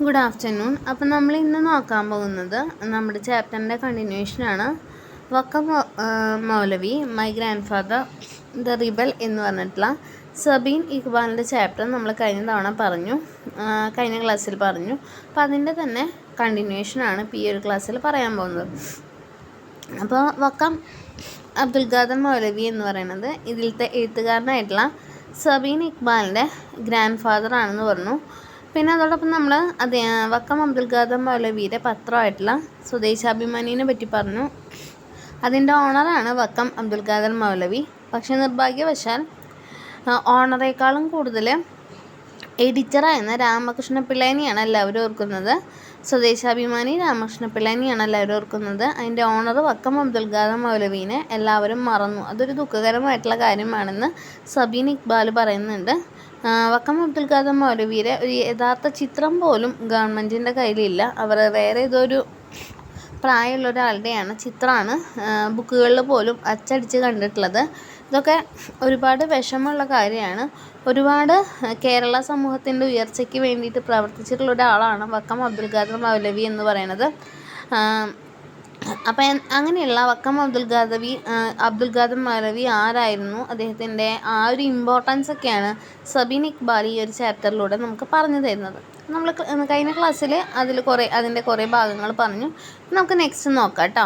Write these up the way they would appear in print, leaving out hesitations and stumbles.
Good afternoon. അപ്പം നമ്മൾ ഇന്ന് നോക്കാൻ പോകുന്നത് നമ്മുടെ ചാപ്റ്ററിൻ്റെ കണ്ടിന്യൂഷനാണ്. Vakkom Moulavi, my grandfather, the rebel എന്ന് പറഞ്ഞിട്ടുള്ള സബീൻ ഇക്ബാലിൻ്റെ ചാപ്റ്റർ നമ്മൾ കഴിഞ്ഞ തവണ പറഞ്ഞു, കഴിഞ്ഞ ക്ലാസ്സിൽ പറഞ്ഞു. അപ്പം അതിൻ്റെ തന്നെ കണ്ടിന്യൂഷനാണ് ഇപ്പോൾ ഈ ഒരു ക്ലാസ്സിൽ പറയാൻ പോകുന്നത്. അപ്പോൾ വക്കം അബ്ദുൽ ഖാദർ മൗലവി എന്ന് പറയുന്നത് ഇതിലത്തെ എഴുത്തുകാരനായിട്ടുള്ള സബീൻ ഇക്ബാലിൻ്റെ ഗ്രാൻഡ് ഫാദർ ആണെന്ന് പറഞ്ഞു. പിന്നെ അതോടൊപ്പം നമ്മൾ വക്കം അബ്ദുൽ ഖാദർ മൗലവിയുടെ പത്രമായിട്ടുള്ള സ്വദേശാഭിമാനിനെ പറ്റി പറഞ്ഞു. അതിൻ്റെ ഓണറാണ് വക്കം അബ്ദുൽ ഖാദർ മൗലവി. പക്ഷേ നിർഭാഗ്യവശാൽ ഓണറേക്കാളും കൂടുതൽ എഡിറ്ററായിരുന്ന രാമകൃഷ്ണ പിള്ളേനെയാണ് എല്ലാവരും ഓർക്കുന്നത്. സ്വദേശാഭിമാനി രാമകൃഷ്ണ പിള്ളേനെയാണ് എല്ലാവരും ഓർക്കുന്നത്. അതിൻ്റെ ഓണർ വക്കം അബ്ദുൽ ഖാദർ മൗലവീനെ എല്ലാവരും മറന്നു. അതൊരു ദുഃഖകരമായിട്ടുള്ള കാര്യമാണെന്ന് സബീൻ ഇക്ബാൽ പറയുന്നുണ്ട്. വക്കം അബ്ദുൽ ഖാദർ മൗലവിയുടെ ഒരു യഥാർത്ഥ ചിത്രം പോലും ഗവൺമെൻറ്റിൻ്റെ കയ്യിലില്ല. അവർ വേറെ ഏതൊരു പ്രായമുള്ള ഒരാളുടെയാണ് ചിത്രമാണ് ബുക്കുകളിൽ പോലും അച്ചടിച്ച് കണ്ടിട്ടുള്ളത്. ഇതൊക്കെ ഒരുപാട് വിഷമമുള്ള കാര്യമാണ്. ഒരുപാട് കേരള സമൂഹത്തിൻ്റെ ഉയർച്ചയ്ക്ക് വേണ്ടിയിട്ട് പ്രവർത്തിച്ചിട്ടുള്ള ഒരാളാണ് വക്കം അബ്ദുൽ ഖാദർ മൗലവി എന്ന് പറയുന്നത്. അപ്പം അങ്ങനെയുള്ള വക്കം അബ്ദുൽ ഖാദർ മൗലവി ആരായിരുന്നു, അദ്ദേഹത്തിൻ്റെ ആ ഒരു ഇമ്പോർട്ടൻസ് ഒക്കെയാണ് സബീൻ ഇക്ബാൽ ഈ ഒരു ചാപ്റ്ററിലൂടെ നമുക്ക് പറഞ്ഞു തരുന്നത്. നമ്മൾ കഴിഞ്ഞ ക്ലാസ്സിൽ അതിൻ്റെ കുറേ ഭാഗങ്ങൾ പറഞ്ഞു. നമുക്ക് നെക്സ്റ്റ് നോക്കാം കേട്ടോ,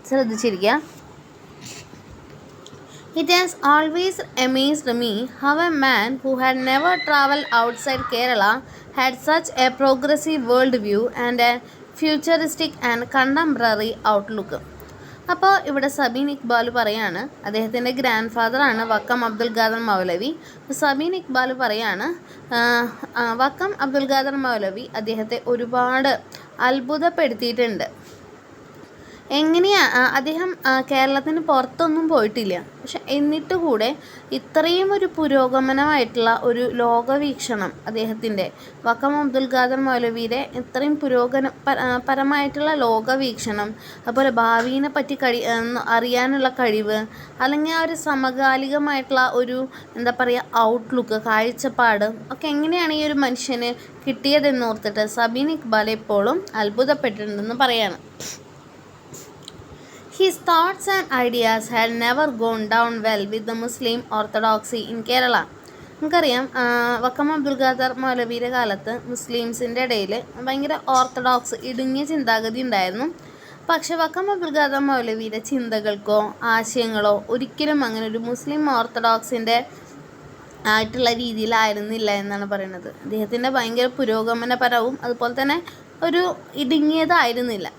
ശ്രദ്ധിച്ചിരിക്കുക. It has always amazed me how a man who had never travelled outside Kerala had such a progressive world view and a futuristic and contemporary outlook. അപ്പോൾ ഇവിടെ സബീൻ ഇക്ബാൽ പറയാണ്, അദ്ദേഹത്തിൻ്റെ ഗ്രാൻഡ് ഫാദറാണ് വക്കം അബ്ദുൽ ഖാദർ മൗലവി. സബീൻ ഇക്ബാൽ പറയാണ്, വക്കം അബ്ദുൽ ഖാദർ മൗലവി അദ്ദേഹത്തെ ഒരുപാട് അത്ഭുതപ്പെടുത്തിയിട്ടുണ്ട്. അദ്ദേഹം കേരളത്തിന് പുറത്തൊന്നും പോയിട്ടില്ല. പക്ഷെ എന്നിട്ട് കൂടെ ഇത്രയും ഒരു പുരോഗമനമായിട്ടുള്ള ഒരു ലോകവീക്ഷണം അദ്ദേഹത്തിൻ്റെ വക്കം അബ്ദുൽ ഖാദർ മൗലവിയുടെ ഇത്രയും പരമായിട്ടുള്ള ലോകവീക്ഷണം, അതുപോലെ ഭാവിയെ പറ്റി അറിയാനുള്ള കഴിവ്, അല്ലെങ്കിൽ ആ ഒരു സമകാലികമായിട്ടുള്ള ഒരു ഔട്ട്ലുക്ക്, കാഴ്ചപ്പാട് ഒക്കെ എങ്ങനെയാണ് ഈ ഒരു മനുഷ്യന് കിട്ടിയതെന്നോർത്തിട്ട് സബീൻ ഇക്ബാൽ എപ്പോഴും അത്ഭുതപ്പെട്ടിട്ടുണ്ടെന്ന് പറയാണ്. His thoughts and ideas had never gone down well with the Muslim orthodoxy in Kerala. നമുക്കറിയാം, വക്കം അബ്ദുൽ ഖാദർ മൗലവിയുടെ കാലത്ത് മുസ്ലിംസിൻ്റെ ഇടയിൽ ഭയങ്കര ഓർത്തഡോക്സ് ഇടുങ്ങിയ ചിന്താഗതി ഉണ്ടായിരുന്നു. പക്ഷേ വക്കം അബ്ദുൽ ഖാദർ മൗലവിയുടെ ചിന്തകൾക്കോ ആശയങ്ങളോ ഒരിക്കലും അങ്ങനെ ഒരു മുസ്ലിം ഓർത്തഡോക്സിൻ്റെ ആയിട്ടുള്ള രീതിയിലായിരുന്നില്ല എന്നാണ് പറയുന്നത്. അദ്ദേഹത്തിൻ്റെ ഭയങ്കര പുരോഗമനപരവും അതുപോലെ തന്നെ ഒരു ഇടുങ്ങിയതായിരുന്നില്ല.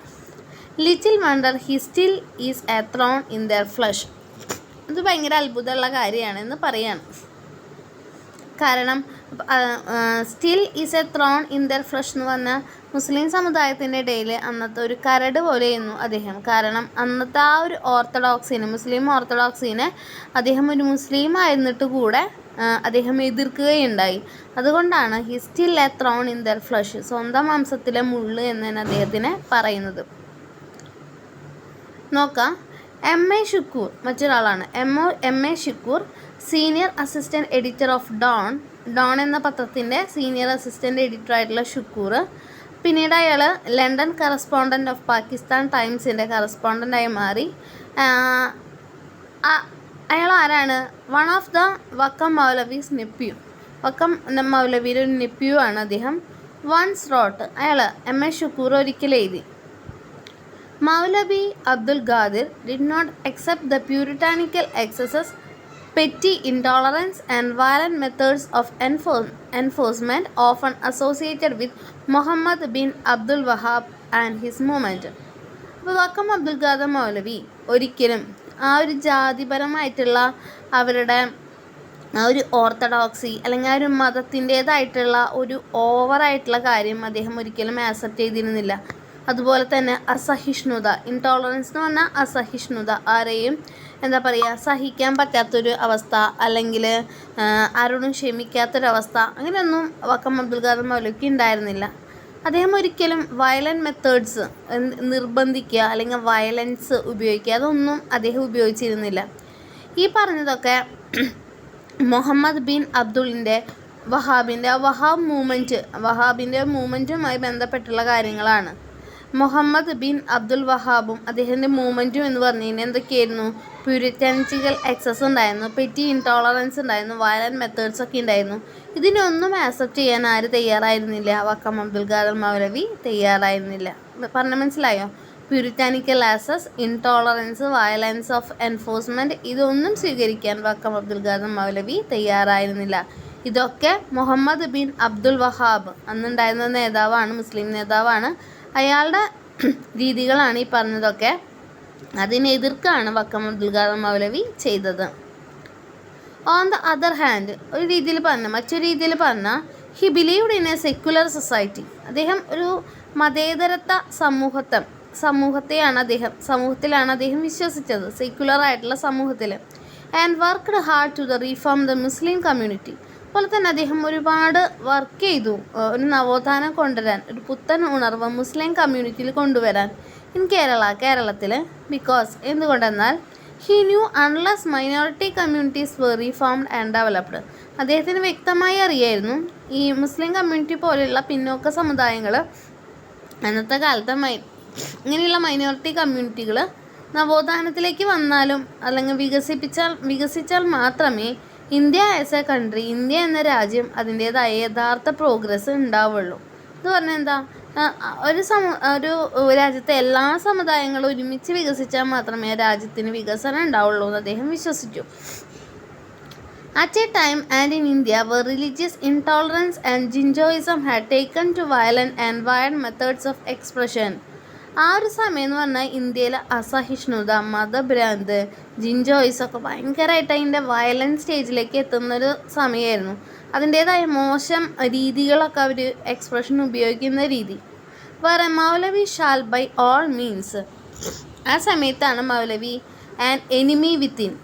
Little wonder he still is a thorn in their flesh. ഇത് ഭയങ്കര അത്ഭുതമുള്ള കാര്യമാണെന്ന് പറയാണ്. കാരണം still is a thorn in their flesh എന്ന് പറഞ്ഞാൽ മുസ്ലിം സമുദായത്തിൻ്റെ ഇടയിൽ അന്നത്തെ ഒരു കരട് പോലെയായിരുന്നു അദ്ദേഹം. കാരണം അന്നത്തെ ആ ഒരു മുസ്ലിം ഓർത്തഡോക്സിനെ അദ്ദേഹം ഒരു മുസ്ലിം ആയിരുന്നിട്ട് കൂടെ അദ്ദേഹം എതിർക്കുകയുണ്ടായി. അതുകൊണ്ടാണ് he still a thorn in their flesh, സ്വന്തം മാംസത്തിലെ മുള്ള് എന്നാണ് അദ്ദേഹത്തിനെ പറയുന്നത്. നോക്കാം, എം എ ഷുക്കൂർ മറ്റൊരാളാണ്. M A Shukoor senior assistant editor of Dawn എന്ന പത്രത്തിൻ്റെ സീനിയർ അസിസ്റ്റൻറ്റ് എഡിറ്ററായിട്ടുള്ള ഷുക്കൂർ. പിന്നീട് അയാൾ ലണ്ടൻ കറസ്പോണ്ടൻ്റ് ഓഫ് പാകിസ്ഥാൻ ടൈംസിൻ്റെ കറസ്പോണ്ടൻ്റായി മാറി. അയാൾ ആരാണ്? One of the Vakkom Moulavi's nephew. Vakkom മൗലവിയുടെ ഒരു നെപ്യൂ ആണ് അദ്ദേഹം. വൺസ് റോട്ട്, അയാൾ എം എ ഷുക്കൂർ ഒരിക്കൽ എഴുതി, Maulavi Abdul Qadir did not accept the puritanical excesses, petty intolerance and violent methods of enforcement often associated with Muhammad bin Abdul Wahhab and his movement. അപ്പോൾ വക്കം അബ്ദുൽ ഖാദർ മൗലവി ഒരിക്കലും ആ ഒരു ജാതിപരമായിട്ടുള്ള അവരുടെ ആ ഒരു ഓർത്തഡോക്സി അല്ലെങ്കിൽ ആ ഒരു മതത്തിൻ്റേതായിട്ടുള്ള ഒരു ഓവറായിട്ടുള്ള കാര്യം അദ്ദേഹം ഒരിക്കലും ആക്സെപ്റ്റ് ചെയ്തിരുന്നില്ല. അതുപോലെ തന്നെ അസഹിഷ്ണുത, ഇൻടോളറൻസ് എന്ന് പറഞ്ഞാൽ അസഹിഷ്ണുത, ആരെയും സഹിക്കാൻ പറ്റാത്തൊരു അവസ്ഥ, അല്ലെങ്കിൽ ആരോടും ക്ഷമിക്കാത്തൊരവസ്ഥ, അങ്ങനെയൊന്നും വക്കം അബ്ദുൽ ഖാദർ മൗലവിക്ക് ഉണ്ടായിരുന്നില്ല. അദ്ദേഹം ഒരിക്കലും വയലൻറ്റ് മെത്തേഡ്സ് നിർബന്ധിക്കുക അല്ലെങ്കിൽ വയലൻസ് ഉപയോഗിക്കുക, അതൊന്നും അദ്ദേഹം ഉപയോഗിച്ചിരുന്നില്ല. ഈ പറഞ്ഞതൊക്കെ മുഹമ്മദ് ബിൻ അബ്ദുലിൻ്റെ വഹാബിൻ്റെ മൂവ്മെൻറ്റുമായി ബന്ധപ്പെട്ടുള്ള കാര്യങ്ങളാണ്. മുഹമ്മദ് ബിൻ അബ്ദുൽ വഹാബും അദ്ദേഹത്തിൻ്റെ മൂവ്മെൻറ്റും എന്ന് പറഞ്ഞു കഴിഞ്ഞാൽ എന്തൊക്കെയായിരുന്നു? പ്യൂരിറ്റാനിറ്റിക്കൽ എക്സസ് ഉണ്ടായിരുന്നു, പെറ്റി ഇൻടോളറൻസ് ഉണ്ടായിരുന്നു, വയലൻറ്റ് മെത്തേഡ്സ് ഒക്കെ ഉണ്ടായിരുന്നു. ഇതിനൊന്നും ആക്സെപ്റ്റ് ചെയ്യാൻ ആര് തയ്യാറായിരുന്നില്ല? വക്കം അബ്ദുൽ ഖാദർ മൗലവി തയ്യാറായിരുന്നില്ല. പറഞ്ഞ മനസ്സിലായോ? Puritanical access, intolerance, violence of enforcement, ഇതൊന്നും സ്വീകരിക്കാൻ വക്കം അബ്ദുൽ ഖാദർ മൗലവി തയ്യാറായിരുന്നില്ല. ഇതൊക്കെ മുഹമ്മദ് ബിൻ അബ്ദുൽ വഹാബ് അന്നുണ്ടായിരുന്ന നേതാവാണ്, മുസ്ലിം നേതാവാണ്. അയാളുടെ രീതികളാണ് ഈ പറഞ്ഞതൊക്കെ. അതിനെ എതിർക്കാണ് വക്കം അബ്ദുൽ ഖാദർ മൗലവി ചെയ്തത്. ഓൺ ദ അതർ ഹാൻഡ്, മറ്റൊരു രീതിയിൽ പറഞ്ഞാൽ he believed in a secular society. അദ്ദേഹം ഒരു മതേതരത്വ സമൂഹത്തിലാണ് അദ്ദേഹം വിശ്വസിച്ചത്, സെക്യുലർ ആയിട്ടുള്ള സമൂഹത്തിൽ. And worked hard to the reform the Muslim community. അതുപോലെ തന്നെ അദ്ദേഹം ഒരുപാട് വർക്ക് ചെയ്തു, ഒരു നവോത്ഥാനം കൊണ്ടുവരാൻ, ഒരു പുത്തൻ ഉണർവ് മുസ്ലിം കമ്മ്യൂണിറ്റിയിൽ കൊണ്ടുവരാൻ ഇൻ കേരളത്തിൽ. ബിക്കോസ് എന്തുകൊണ്ടെന്നാൽ he knew unless minority communities were reformed and developed. അദ്ദേഹത്തിന് വ്യക്തമായി അറിയായിരുന്നു ഈ മുസ്ലിം കമ്മ്യൂണിറ്റി പോലെയുള്ള പിന്നോക്ക സമുദായങ്ങൾ, അന്നത്തെ കാലത്തെ ഇങ്ങനെയുള്ള മൈനോറിറ്റി കമ്മ്യൂണിറ്റികൾ നവോത്ഥാനത്തിലേക്ക് വന്നാലും അല്ലെങ്കിൽ വികസിച്ചാൽ മാത്രമേ India as A country, India എന്ന രാജ്യം അതിൻ്റേതായ യഥാർത്ഥ പ്രോഗ്രസ് ഉണ്ടാവുള്ളൂ. എന്ന് പറഞ്ഞാൽ എന്താ? ഒരു രാജ്യത്തെ എല്ലാ സമുദായങ്ങളും ഒരുമിച്ച് വികസിച്ചാൽ മാത്രമേ രാജ്യത്തിന് വികസനം ഉണ്ടാവുള്ളൂ എന്ന് അദ്ദേഹം വിശ്വസിച്ചു. At a time and in India where religious intolerance and jingoism had taken to violent and wild methods of expression. ആ ഒരു സമയം എന്ന് പറഞ്ഞാൽ ഇന്ത്യയിലെ അസഹിഷ്ണുത, മതഭ്രാന്ത്, ജിൻജോയിസൊക്കെ ഭയങ്കരമായിട്ട് അതിൻ്റെ വയലൻറ്റ് സ്റ്റേജിലേക്ക് എത്തുന്നൊരു സമയമായിരുന്നു. അതിൻ്റേതായ മോശം രീതികളൊക്കെ അവർ എക്സ്പ്രഷൻ ഉപയോഗിക്കുന്ന രീതി. വേറെ മൗലവി ഷാൽ ബൈ ഓൾ മീൻസ്. ആ സമയത്താണ് മൗലവി ആൻഡ് എനിമി വിത്തിൻ,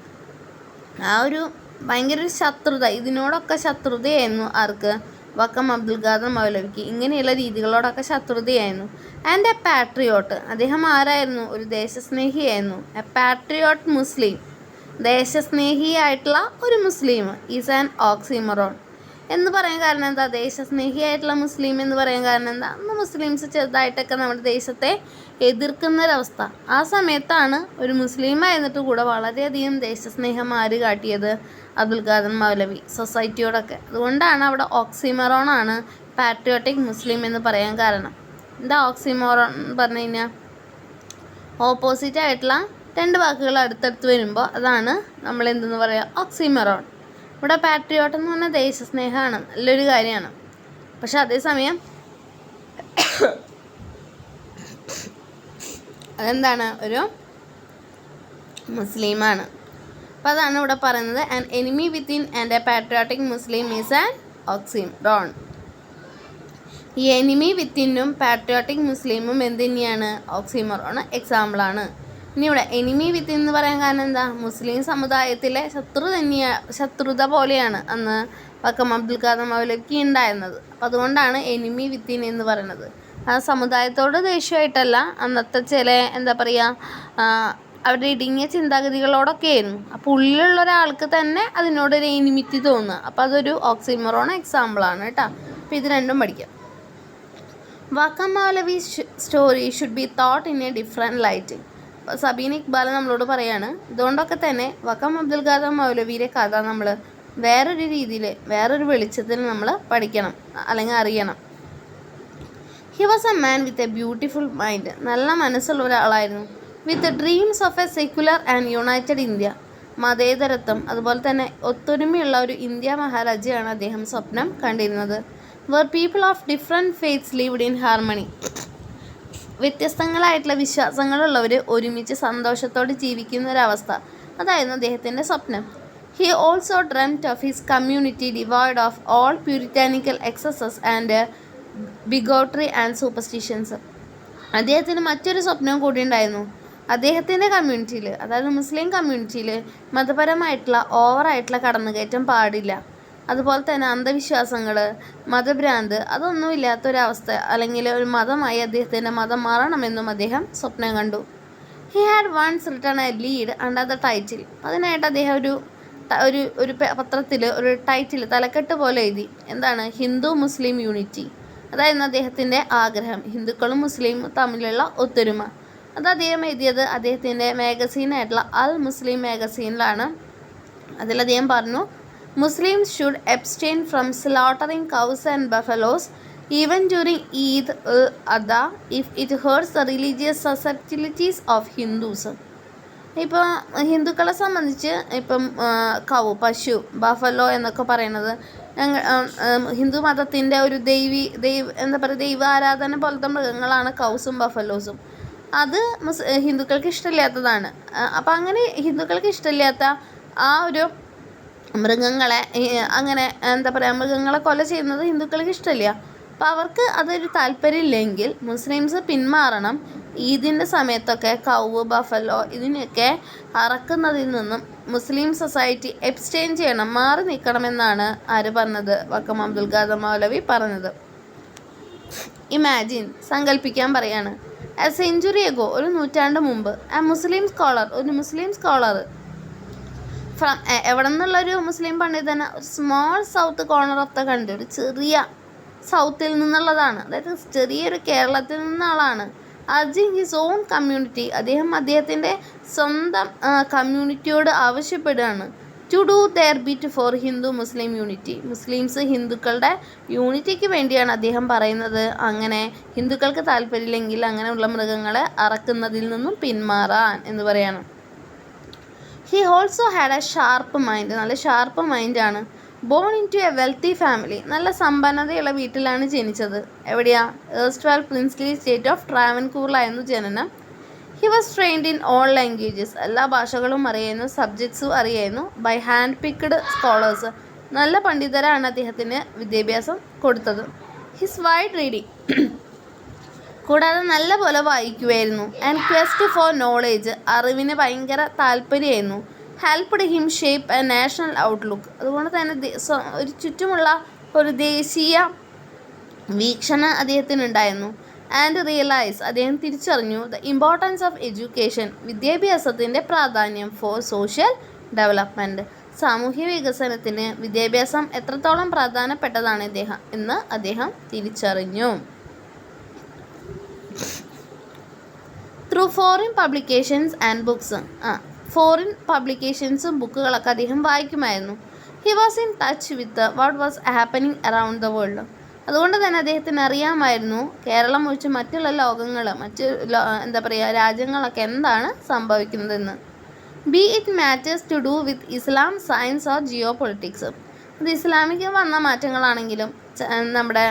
ആ ഒരു ഭയങ്കര ഒരു ശത്രുത, ഇതിനോടൊക്കെ ശത്രുതയായിരുന്നു ആർക്ക്? വക്കം അബ്ദുൽ ഖാദർ മൗലവിക്ക് ഇങ്ങനെയുള്ള രീതികളോടൊക്കെ ശത്രുതയായിരുന്നു. ആൻഡ് എ പാട്രിയോട്ട്, അദ്ദേഹം ആരായിരുന്നു? ഒരു ദേശസ്നേഹിയായിരുന്നു. എ പാട്രിയോട്ട് മുസ്ലിം, ദേശസ്നേഹിയായിട്ടുള്ള ഒരു മുസ്ലിം. ഈസ് ആൻ ഓക്സിമറോൺ എന്ന് പറയാൻ കാരണം എന്താ? ദേശസ്നേഹിയായിട്ടുള്ള മുസ്ലിം എന്ന് പറയാൻ കാരണം എന്താ? അന്ന് മുസ്ലിംസ് ചെറുതായിട്ടൊക്കെ നമ്മുടെ ദേശത്തെ എതിർക്കുന്നൊരവസ്ഥ. ആ സമയത്താണ് ഒരു മുസ്ലിമായിരുന്നിട്ട് കൂടെ വളരെയധികം ദേശസ്നേഹം ആര് കാട്ടിയത്? അബ്ദുൽ ഖാദർ മൗലവി സൊസൈറ്റിയോടൊക്കെ. അതുകൊണ്ടാണ് അവിടെ ഓക്സിമറോണാണ് പാട്രിയോട്ടിക് മുസ്ലിം എന്ന് പറയാൻ കാരണം. എന്താ ഓക്സിമറോൺ എന്ന് പറഞ്ഞു കഴിഞ്ഞാൽ? ഓപ്പോസിറ്റ് ആയിട്ടുള്ള രണ്ട് വാക്കുകൾ അടുത്തടുത്ത് വരുമ്പോൾ അതാണ് നമ്മൾ എന്തെന്ന് പറയുക? ഓക്സിമറോൺ. ഇവിടെ പാട്രിയോട്ട് എന്ന് പറഞ്ഞാൽ ദേശസ്നേഹമാണ്, നല്ലൊരു കാര്യമാണ്. പക്ഷെ അതേസമയം അതെന്താണ്? ഒരു മുസ്ലിമാണ്. അപ്പോൾ അതാണ് ഇവിടെ പറയുന്നത്. An enemy within and a patriotic Muslim is an oxymoron. ഈ എനിമി വിത്തിനും പാട്രിയോട്ടിക് മുസ്ലിമും എന്ത് തന്നെയാണ്? ഓക്സിമറോൺ എക്സാമ്പിളാണ്. ഇനി ഇവിടെ എനിമി വിത്തിൻ എന്ന് പറയാൻ കാരണം എന്താ? മുസ്ലിം സമുദായത്തിലെ ശത്രുത പോലെയാണ് അന്ന് വക്കം അബ്ദുൽ ഖാദർ മൗലവിക്ക് ഉണ്ടായിരുന്നത്. അപ്പോൾ അതുകൊണ്ടാണ് എനിമി വിത്തിൻ എന്ന് പറയുന്നത്. ആ സമുദായത്തോട് ദേഷ്യമായിട്ടല്ല, അന്നത്തെ ചില എന്താ പറയുക, അവരുടെ ഇടുങ്ങിയ ചിന്താഗതികളോടൊക്കെ ആയിരുന്നു. അപ്പോൾ ഉള്ളിലുള്ള ഒരാൾക്ക് തന്നെ അതിനോടൊരു എനിമിറ്റി തോന്നുക. അപ്പോൾ അതൊരു ഓക്സിമറോൺ എക്സാമ്പിളാണ് കേട്ടോ. അപ്പോൾ ഇത് രണ്ടും പഠിക്കാം. Vakkom Moulavi story should be thought in a different light. Sabeen Iqbal നമ്മളോട് പറയാണ്, ഇതുകൊണ്ടൊക്കെ തന്നെ വക്കം അബ്ദുൽ ഖാദർ മൗലവിയുടെ കഥ നമ്മൾ വേറൊരു രീതിയിൽ, വേറൊരു വെളിച്ചത്തിൽ നമ്മൾ പഠിക്കണം അല്ലെങ്കിൽ അറിയണം. He was a man with a beautiful mind. നല്ല മനസ്സുള്ള ഒരാളായിരുന്നു. With dreams of A secular and United India. മതേതരത്വം അതുപോലെ തന്നെ ഒത്തൊരുമയുള്ള ഒരു ഇന്ത്യ മഹാരാജ്യമാണ് അദ്ദേഹം സ്വപ്നം കണ്ടിരുന്നത്. Where people of different faiths lived in harmony. വ്യത്യസ്തങ്ങളായിട്ടുള്ള വിശ്വാസങ്ങളുള്ളവർ ഒരുമിച്ച് സന്തോഷത്തോടെ ജീവിക്കുന്ന ഒരവസ്ഥ, അതായിരുന്നു അദ്ദേഹത്തിൻ്റെ സ്വപ്നം. He also dreamed of his community devoid of all puritanical excesses and bigotry and superstitions. അദ്ദേഹത്തിന് മറ്റൊരു സ്വപ്നം കൂടി ഉണ്ടായിരുന്നു. അദ്ദേഹത്തിൻ്റെ കമ്മ്യൂണിറ്റിയിൽ, അതായത് മുസ്ലിം കമ്മ്യൂണിറ്റിയിൽ മതപരമായിട്ടുള്ള ഓവറായിട്ടുള്ള കടന്നുകയറ്റം പാടില്ല. അതുപോലെ തന്നെ അന്ധവിശ്വാസങ്ങൾ, മതഭ്രാന്ത് അതൊന്നുമില്ലാത്തൊരവസ്ഥ, അല്ലെങ്കിൽ ഒരു മതമായി അദ്ദേഹത്തിൻ്റെ മതം മാറണമെന്നും അദ്ദേഹം സ്വപ്നം കണ്ടു. He had once written a lead under the title. അതിനായിട്ട് അദ്ദേഹം ഒരു ഒരു പത്രത്തിൽ ഒരു ടൈറ്റിൽ തലക്കെട്ട് പോലെ എഴുതി. എന്താണ്? Hindu Muslim unity. അതായിരുന്നു അദ്ദേഹത്തിൻ്റെ ആഗ്രഹം, ഹിന്ദുക്കളും മുസ്ലിമും തമ്മിലുള്ള ഒത്തൊരുമ. അത് അദ്ദേഹം എഴുതിയത് അദ്ദേഹത്തിൻ്റെ മാഗസീനായിട്ടുള്ള അൽ മുസ്ലിം മാഗസീനിലാണ്. അതിലദ്ദേഹം പറഞ്ഞു, Muslims should abstain from slaughtering cows and buffaloes even during Eid ul Adha if it hurts the religious susceptibilities of Hindus. ഇപ്പോൾ ഹിന്ദുക്കളെ സംബന്ധിച്ച് ഇപ്പം പശു, ബഫലോ എന്നൊക്കെ പറയുന്നത് ഹിന്ദു മതത്തിൻ്റെ ഒരു ദൈവാരാധന പോലത്തെ മൃഗങ്ങളാണ് കൗസും ബഫലോസും. അത് ഹിന്ദുക്കൾക്ക് ഇഷ്ടമില്ലാത്തതാണ്. അപ്പം അങ്ങനെ ഹിന്ദുക്കൾക്ക് ഇഷ്ടമില്ലാത്ത ആ ഒരു മൃഗങ്ങളെ അങ്ങനെ മൃഗങ്ങളെ കൊല ചെയ്യുന്നത് ഹിന്ദുക്കൾക്ക് ഇഷ്ടമില്ല. അപ്പോൾ അവർക്ക് അതൊരു താല്പര്യമില്ലെങ്കിൽ മുസ്ലിംസ് പിന്മാറണം. ഈദിൻ്റെ സമയത്തൊക്കെ കൗവ്, ബഫലോ ഇതിനൊക്കെ അറക്കുന്നതിൽ നിന്നും മുസ്ലിം സൊസൈറ്റി എബ്സ്റ്റെയിൻ ചെയ്യണം, മാറി നിൽക്കണമെന്നാണ് ആര് പറഞ്ഞത്? വക്കം അബ്ദുൽ ഖാദർ മൗലവി പറഞ്ഞത്. ഇമാജിൻ, സങ്കല്പിക്കാൻ പറയാണ്. എ സെഞ്ചുറി എഗോ, ഒരു നൂറ്റാണ്ട് മുമ്പ്, ഒരു മുസ്ലിം സ്കോളർ ഫ്രം എവിടെ നിന്നുള്ളൊരു മുസ്ലിം പണ്ഡിതന, ഒരു small south corner of the country, ഒരു ചെറിയ സൗത്തിൽ നിന്നുള്ളതാണ്, അതായത് ചെറിയൊരു കേരളത്തിൽ നിന്നാളാണ്. അർജിങ് ഹിസ് ഓൺ കമ്മ്യൂണിറ്റി, അദ്ദേഹത്തിൻ്റെ സ്വന്തം കമ്മ്യൂണിറ്റിയോട് ആവശ്യപ്പെടുകയാണ്. To do their bit for Hindu Muslim unity, Muslims ഹിന്ദുക്കളുടെ യൂണിറ്റിക്ക് വേണ്ടിയാണ് അദ്ദേഹം പറയുന്നത്. അങ്ങനെ ഹിന്ദുക്കൾക്ക് താല്പര്യമില്ലെങ്കിൽ അങ്ങനെയുള്ള മൃഗങ്ങളെ അറക്കുന്നതിൽ നിന്നും പിന്മാറാൻ എന്ന് പറയാണ്. He also had a sharp mind, നല്ല ഷാർപ്പ് മൈൻഡാണ്. Born into a wealthy family, നല്ല സമ്പന്നതയുള്ള വീട്ടിലാണ് ജനിച്ചത്. എവിടെയാ? ഏർസ്റ്റ്വൈൽ പ്രിൻസ്ലി സ്റ്റേറ്റ് ഓഫ് ട്രാവൻകൂറിലായിരുന്നു ജനനം. He was trained in all languages, എല്ലാ ഭാഷകളും അറിയായിരുന്നു, സബ്ജക്ട്സും അറിയായിരുന്നു. ബൈ ഹാൻഡ് പിക്ക്ഡ് സ്കോളേഴ്സ്, നല്ല പണ്ഡിതരാണ് അദ്ദേഹത്തിന് വിദ്യാഭ്യാസം കൊടുത്തത്. ഹിസ് വൈഡ് റീഡിങ്, കൂടാതെ നല്ല പോലെ വായിക്കുമായിരുന്നു. ആൻഡ് ക്വസ്റ്റ് ഫോർ നോളേജ്, അറിവിന് ഭയങ്കര താല്പര്യമായിരുന്നു. Helped him shape a national outlook, അതുകൊണ്ട് തന്നെ ഒരു ചുറ്റുമുള്ള ഒരു ദേശീയ വീക്ഷണം അദ്ദേഹത്തിനുണ്ടായിരുന്നു. ആൻഡ് റിയലൈസ്, അദ്ദേഹം തിരിച്ചറിഞ്ഞു ദ ഇമ്പോർട്ടൻസ് ഓഫ് എഡ്യൂക്കേഷൻ, വിദ്യാഭ്യാസത്തിൻ്റെ പ്രാധാന്യം ഫോർ സോഷ്യൽ ഡെവലപ്മെൻറ്റ്, സാമൂഹ്യ വികസനത്തിന് വിദ്യാഭ്യാസം എത്രത്തോളം പ്രധാനപ്പെട്ടതാണ് എന്ന് അദ്ദേഹം തിരിച്ചറിഞ്ഞു. Through foreign publications and books, foreign പബ്ലിക്കേഷൻസും ബുക്കുകളൊക്കെ അദ്ദേഹം വായിക്കുമായിരുന്നു. He was in touch with what was happening around the world, അതുകൊണ്ട് തന്നെ അദ്ദേഹത്തിന് അറിയാമായിരുന്നു കേരളം ഒഴിച്ച് മറ്റുള്ള ലോകങ്ങൾ, രാജ്യങ്ങളൊക്കെ എന്താണ് സംഭവിക്കുന്നതെന്ന്. Be it matters to do with Islam, science or geopolitics, അത് ഇസ്ലാമിക വന്ന മാറ്റങ്ങളാണെങ്കിലും നമ്മുടെ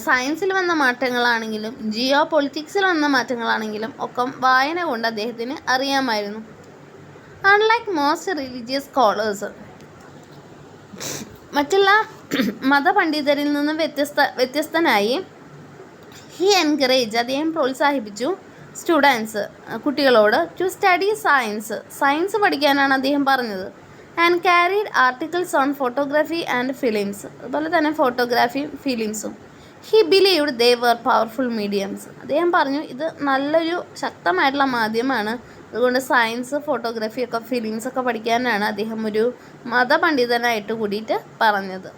സയൻസിൽ വന്ന മാറ്റങ്ങളാണെങ്കിലും ജിയോ പൊളിറ്റിക്സിൽ വന്ന മാറ്റങ്ങളാണെങ്കിലും ഒക്കെ വായന കൊണ്ട് അദ്ദേഹത്തിന് അറിയാമായിരുന്നു. അൺലൈക്ക് മോസ്റ്റ് റിലീജിയസ് സ്കോളേഴ്സ്, മറ്റുള്ള മതപണ്ഡിതരിൽ നിന്നും വ്യത്യസ്തനായി ഹി എൻകറേജ്, അദ്ദേഹം പ്രോത്സാഹിപ്പിച്ചു സ്റ്റുഡൻസ്, കുട്ടികളോട് ടു സ്റ്റഡി സയൻസ് പഠിക്കാനാണ് അദ്ദേഹം പറഞ്ഞത്. And carried articles on photography and films, അതുപോലെ തന്നെ ഫോട്ടോഗ്രാഫിയും ഫിലിംസും. He believed they were powerful mediums, അദ്ദേഹം പറഞ്ഞു ഇത് നല്ലൊരു ശക്തമായിട്ടുള്ള മാധ്യമമാണ്, അതുകൊണ്ട് സയൻസ്, ഫോട്ടോഗ്രാഫിയൊക്കെ ഫിലിംസൊക്കെ പഠിക്കാനാണ് അദ്ദേഹം ഒരു മതപണ്ഡിതനായിട്ട് കൂടിയിട്ട് പറഞ്ഞത്.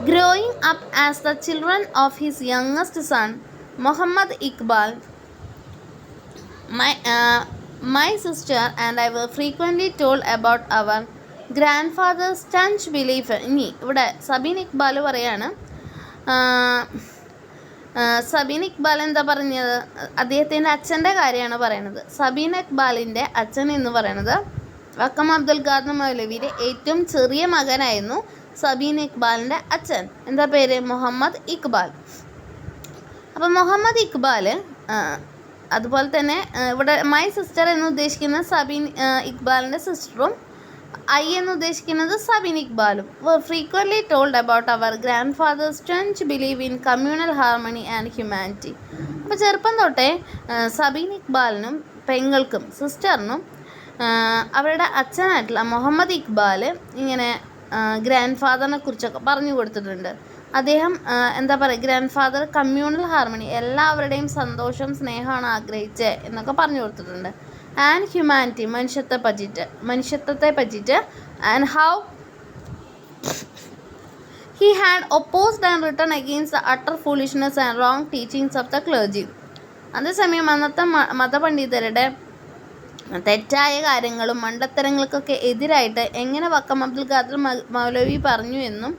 Growing up as the children of his youngest son, Muhammad Iqbal, my sister and I were frequently told about our grandfather's staunch belief. ഇനി ഇവിടെ സബീൻ ഇക്ബാൽ പറയാണ്, സബീൻ ഇക്ബാൽ എന്താ പറഞ്ഞത്? അദ്ദേഹത്തിൻ്റെ അച്ഛൻ്റെ കാര്യമാണ് പറയുന്നത്. സബീൻ ഇക്ബാലിൻ്റെ അച്ഛൻ എന്ന് പറയുന്നത് വക്കം അബ്ദുൽ ഖാദർ മൗലവിയുടെ ഏറ്റവും ചെറിയ മകനായിരുന്നു സബീൻ ഇക്ബാലിൻ്റെ അച്ഛൻ. എന്താ പേര്? മുഹമ്മദ് ഇക്ബാൽ. അപ്പം മുഹമ്മദ് ഇക്ബാൽ, അതുപോലെ തന്നെ ഇവിടെ മൈ സിസ്റ്റർ എന്ന് ഉദ്ദേശിക്കുന്ന സബീൻ ഇക്ബാലിൻ്റെ സിസ്റ്ററും ഐ എന്ന് ഉദ്ദേശിക്കുന്നത് സബീൻ ഇക്ബാലും frequently told about our grandfather's strange believe in communal harmony and humanity. അപ്പോൾ ചെറുപ്പം തൊട്ടേ സബീൻ ഇക്ബാലിനും പെങ്ങൾക്കും സിസ്റ്ററിനും അവരുടെ അച്ഛനായിട്ടുള്ള മുഹമ്മദ് ഇക്ബാൽ ഇങ്ങനെ ഗ്രാൻഡ് ഫാദറിനെ കുറിച്ചൊക്കെ പറഞ്ഞു കൊടുത്തിട്ടുണ്ട്. അദ്ദേഹം എന്താ പറയുക, ഗ്രാൻഡ് ഫാദർ കമ്മ്യൂണൽ ഹാർമണി, എല്ലാവരുടെയും സന്തോഷം സ്നേഹമാണ് ആഗ്രഹിച്ചത് എന്നൊക്കെ പറഞ്ഞു കൊടുത്തിട്ടുണ്ട്. ആൻഡ് ഹ്യൂമാനിറ്റി, മനുഷ്യത്വത്തെ പറ്റിയിട്ട് and how he had opposed and written against the utter foolishness and wrong teachings of the clergy. അതേസമയം അന്നത്തെ മതപണ്ഡിതരുടെ തെറ്റായ കാര്യങ്ങളും മണ്ടത്തരങ്ങൾക്കൊക്കെ എതിരായിട്ട് എങ്ങനെ വക്കം അബ്ദുൽ ഖാദർ മൗലവി പറഞ്ഞു എന്നും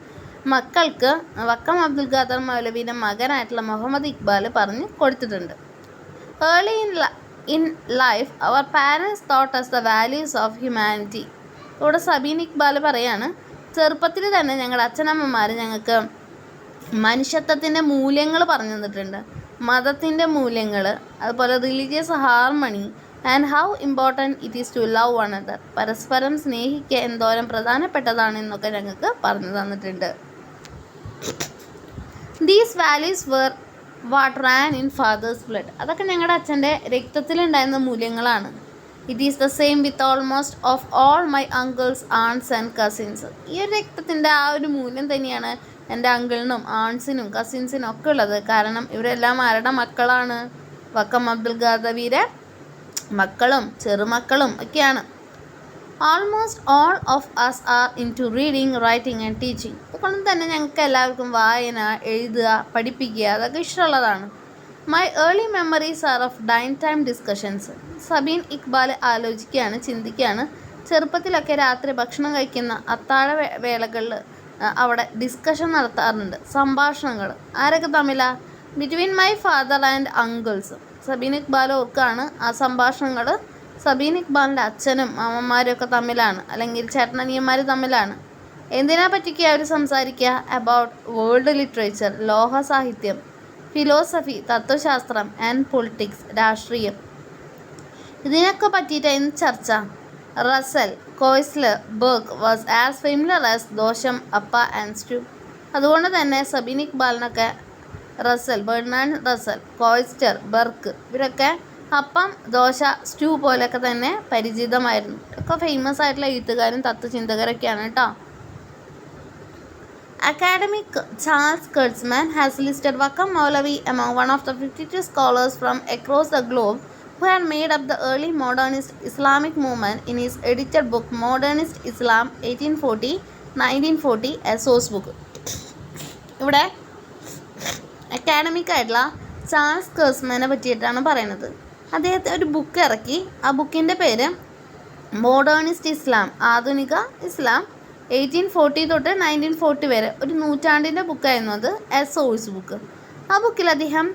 മക്കൾക്ക് വക്കം അബ്ദുൽ ഖാദർ മൗലവിയുടെ മകനായിട്ടുള്ള മുഹമ്മദ് ഇക്ബാൽ പറഞ്ഞു കൊടുത്തിട്ടുണ്ട്. Early in life our parents taught us the values of humanity. ഇവിടെ സബീൻ ഇക്ബാൽ പറയാണ്, ചെറുപ്പത്തിൽ തന്നെ ഞങ്ങളുടെ അച്ഛനമ്മമാർ ഞങ്ങൾക്ക് മനുഷ്യത്വത്തിൻ്റെ മൂല്യങ്ങൾ പറഞ്ഞു തന്നിട്ടുണ്ട്, മതത്തിൻ്റെ മൂല്യങ്ങൾ, അതുപോലെ religious harmony and how important it is to love one other, പരസ്പരം സ്നേഹിക്കുക എന്തോരം പ്രധാനപ്പെട്ടതാണ് എന്നൊക്കെ ഞങ്ങൾക്ക് പറഞ്ഞു തന്നിട്ടുണ്ട്. These values were what ran in father's blood, അതൊക്കെ ഞങ്ങളുടെ അച്ഛൻ്റെ രക്തത്തിലുണ്ടായിരുന്ന മൂല്യങ്ങളാണ്. It is the same with almost of all my uncles aunts and cousins. ഈ ഒരു രക്തത്തിൻ്റെ ആ ഒരു മൂല്യം തന്നെയാണ് എൻ്റെ അങ്കിളിനും ആൺസിനും കസിൻസിനും ഒക്കെ ഉള്ളത്. കാരണം ഇവരെല്ലാം ആരുടെ മക്കളാണ്? വക്കം അബ്ദുൽ ഖാദറിയുടെ മക്കളും ചെറുമക്കളും ഒക്കെയാണ്. Almost all of us are in to reading, writing and teaching. അതുകൊണ്ട് തന്നെ ഞങ്ങൾക്ക് എല്ലാവർക്കും വായന, എഴുതുക, പഠിപ്പിക്കുക അതൊക്കെ ഇഷ്ടമുള്ളതാണ്. My early memories are of dine time discussions. Sabeen Iqbal ആലോചിക്കുകയാണ്, ചിന്തിക്കുകയാണ്. ചെറുപ്പത്തിലൊക്കെ രാത്രി ഭക്ഷണം കഴിക്കുന്ന അത്താഴ വേളകളിൽ അവിടെ ഡിസ്കഷൻ നടത്താറുണ്ട്, സംഭാഷണങ്ങൾ. ആരൊക്കെ തമ്മിലാണ്? Between my father and uncles. Sabeen Iqbal ഓർക്കാണ് ആ സംഭാഷണങ്ങൾ സബീൻ ഇക്ബാലിൻ്റെ അച്ഛനും അമ്മമാരും ഒക്കെ തമ്മിലാണ്, അല്ലെങ്കിൽ ചേട്ടനനിയന്മാർ തമ്മിലാണ്. എന്തിനെ പറ്റിയൊക്കെ അവർ സംസാരിക്കുക? അബൌട്ട് വേൾഡ് ലിറ്ററേച്ചർ, ലോക സാഹിത്യം, ഫിലോസഫി, തത്വശാസ്ത്രം ആൻഡ് പൊളിറ്റിക്സ്, രാഷ്ട്രീയം. ഇതിനൊക്കെ പറ്റിയിട്ടായിരുന്നു ചർച്ച. Russell, Koestler, Burke was as familiar as dosa, appa and stew. അതുകൊണ്ട് തന്നെ സബീൻ ഇക്ബാലിനൊക്കെ Russell, Bernard Russell, Koestler, Burke ഇവരൊക്കെ അപ്പം, ദോശ, സ്റ്റൂ പോലെയൊക്കെ തന്നെ പരിചിതമായിരുന്നു. ഒക്കെ ഫേമസ് ആയിട്ടുള്ള എഴുത്തുകാരും തത്വചിന്തകരൊക്കെയാണ് കേട്ടോ. Academic Charles Kurtzman has listed Wakam Maulavi among one of the 52 scholars from across the globe who had made up the early modernist Islamic movement in his edited book Modernist Islam 1840-1940 a source book. ഇവിടെ academic ആയിട്ടുള്ള Charles കേഴ്സ്മാനെ പറ്റിയിട്ടാണ് പറയുന്നത്. അദ്ദേഹത്തെ ഒരു book ഇറക്കി. ആ ബുക്കിൻ്റെ പേര് മോഡേണിസ്റ്റ് ഇസ്ലാം, ആധുനിക ഇസ്ലാം 1840 തൊട്ട് 1940 വരെ, ഒരു നൂറ്റാണ്ടിൻ്റെ ബുക്കായിരുന്നു അത്, എ സോഴ്സ് ബുക്ക്. ആ ബുക്കിൽ അദ്ദേഹം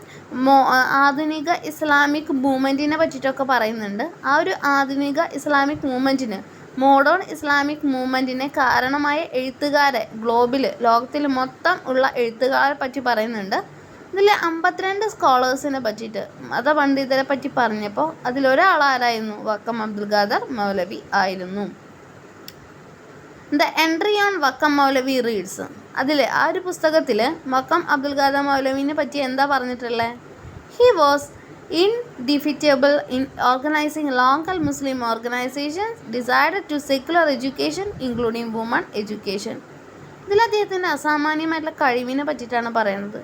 ആധുനിക ഇസ്ലാമിക് മൂവ്മെൻറ്റിനെ പറ്റിയിട്ടൊക്കെ പറയുന്നുണ്ട്. ആ ഒരു ആധുനിക ഇസ്ലാമിക് മൂവ്മെൻറ്റിന്, മോഡേൺ ഇസ്ലാമിക് മൂവ്മെൻറ്റിനെ കാരണമായ എഴുത്തുകാരെ ഗ്ലോബിൽ, ലോകത്തിൽ മൊത്തം ഉള്ള എഴുത്തുകാരെ പറ്റി പറയുന്നുണ്ട്. ഇതിൽ 52 സ്കോളേഴ്സിനെ പറ്റിയിട്ട്, മതപണ്ഡിതരെ പറ്റി പറഞ്ഞപ്പോൾ അതിലൊരാളാരായിരുന്നു? വക്കം അബ്ദുൽ ഖാദർ മൗലവി ആയിരുന്നു. The entry on Vakkom Maulavi reads, അതിൽ ആ ഒരു പുസ്തകത്തിൽ വക്കം അബ്ദുൽ ഖാദർ മൗലവിനെ പറ്റി എന്താ പറഞ്ഞിട്ടുള്ളത്? He was indefatigable in organising local Muslim organisations decided to secular education including woman education. ഇതിൽ അദ്ദേഹത്തിൻ്റെ അസാമാന്യമായിട്ടുള്ള കഴിവിനെ പറ്റിയിട്ടാണ് പറയുന്നത്.